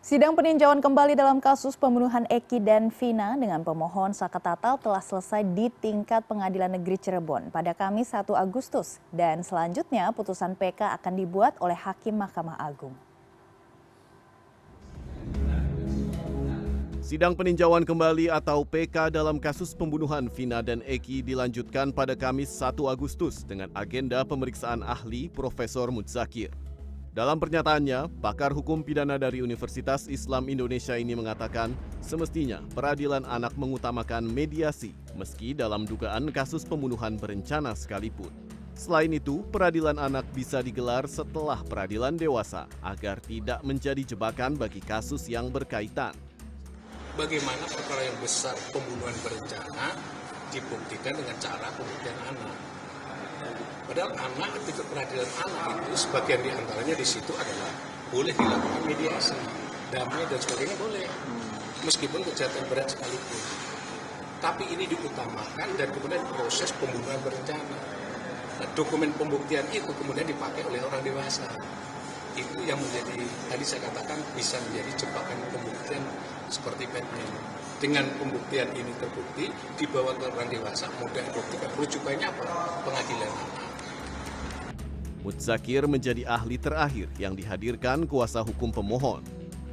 Sidang peninjauan kembali dalam kasus pembunuhan Eki dan Vina dengan pemohon Sakatatal telah selesai di tingkat Pengadilan Negeri Cirebon pada Kamis 1 Agustus dan selanjutnya putusan PK akan dibuat oleh Hakim Mahkamah Agung. Sidang peninjauan kembali atau PK dalam kasus pembunuhan Vina dan Eki dilanjutkan pada Kamis 1 Agustus dengan agenda pemeriksaan ahli Profesor Mudzakir. Dalam pernyataannya, pakar hukum pidana dari Universitas Islam Indonesia ini mengatakan semestinya peradilan anak mengutamakan mediasi meski dalam dugaan kasus pembunuhan berencana sekalipun. Selain itu, peradilan anak bisa digelar setelah peradilan dewasa agar tidak menjadi jebakan bagi kasus yang berkaitan. Bagaimana perkara yang besar pembunuhan berencana dibuktikan dengan cara pembuktian anak. Padahal anak ketika peradilan anak itu sebagian diantaranya di situ adalah boleh dilakukan mediasi, damai dan sebagainya boleh, meskipun kejahatan berat sekalipun. Tapi ini diutamakan dan kemudian proses pembunuhan berencana. Nah, dokumen pembuktian itu kemudian dipakai oleh orang dewasa. Itu yang menjadi, tadi saya katakan bisa menjadi jebakan pembuktian seperti Batman. Dengan pembuktian ini terbukti, dibawa ke orang dewasa, mudah dibuktikan. Rujukannya apa? Pengadilan anak. Mudzakir menjadi ahli terakhir yang dihadirkan kuasa hukum pemohon.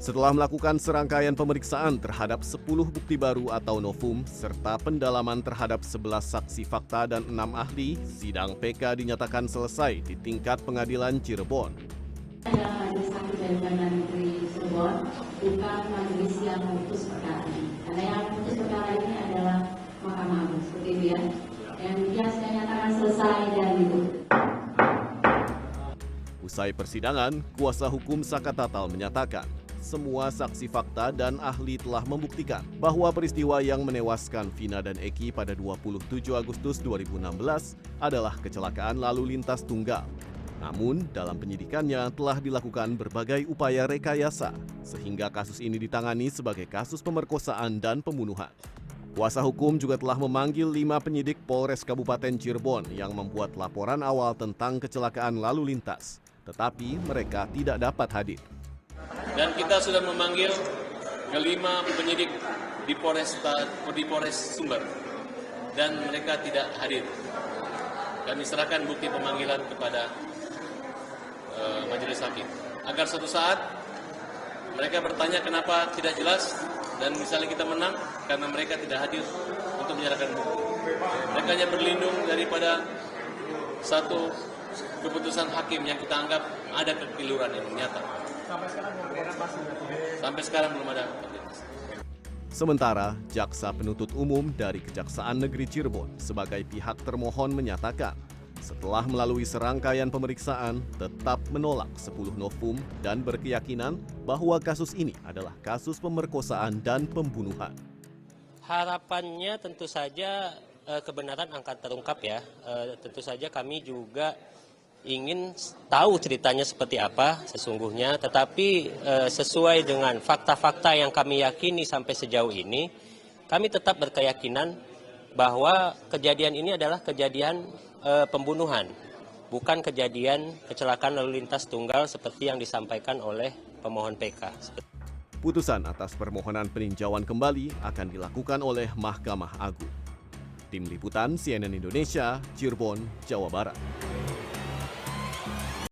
Setelah melakukan serangkaian pemeriksaan terhadap 10 bukti baru atau novum, serta pendalaman terhadap 11 saksi fakta dan 6 ahli, sidang PK dinyatakan selesai di tingkat Pengadilan Cirebon. Adalah majelis hakim dari Pengadilan Negeri Cirebon, bukan majelis yang memutus perkara ini. Karena yang memutus perkara ini adalah Mahkamah Agung, seperti itu ya. Yang dia saya nyatakan selesai dan ditutup. Usai persidangan, kuasa hukum Sakatatal menyatakan semua saksi fakta dan ahli telah membuktikan bahwa peristiwa yang menewaskan Vina dan Eki pada 27 Agustus 2016 adalah kecelakaan lalu lintas tunggal. Namun, dalam penyidikannya telah dilakukan berbagai upaya rekayasa, sehingga kasus ini ditangani sebagai kasus pemerkosaan dan pembunuhan. Kuasa hukum juga telah memanggil 5 penyidik Polres Kabupaten Cirebon yang membuat laporan awal tentang kecelakaan lalu lintas, tetapi mereka tidak dapat hadir. Dan kita sudah memanggil ke-5 penyidik di Polres Sumber, dan mereka tidak hadir. Kami serahkan bukti pemanggilan kepada majelis hakim, agar suatu saat mereka bertanya kenapa tidak jelas, dan misalnya kita menang karena mereka tidak hadir untuk menyerahkan bukti. Mereka hanya berlindung daripada satu keputusan hakim yang kita anggap ada kekeliruan yang nyata. Sampai sekarang belum ada. Sementara, Jaksa Penuntut Umum dari Kejaksaan Negeri Cirebon sebagai pihak termohon menyatakan setelah melalui serangkaian pemeriksaan tetap menolak 10 novum dan berkeyakinan bahwa kasus ini adalah kasus pemerkosaan dan pembunuhan. Harapannya tentu saja kebenaran akan terungkap ya. Tentu saja kami juga ingin tahu ceritanya seperti apa sesungguhnya, tetapi sesuai dengan fakta-fakta yang kami yakini sampai sejauh ini, kami tetap berkeyakinan bahwa kejadian ini adalah kejadian pembunuhan, bukan kejadian kecelakaan lalu lintas tunggal seperti yang disampaikan oleh pemohon PK. Putusan atas permohonan peninjauan kembali akan dilakukan oleh Mahkamah Agung. Tim Liputan CNN Indonesia, Cirebon, Jawa Barat.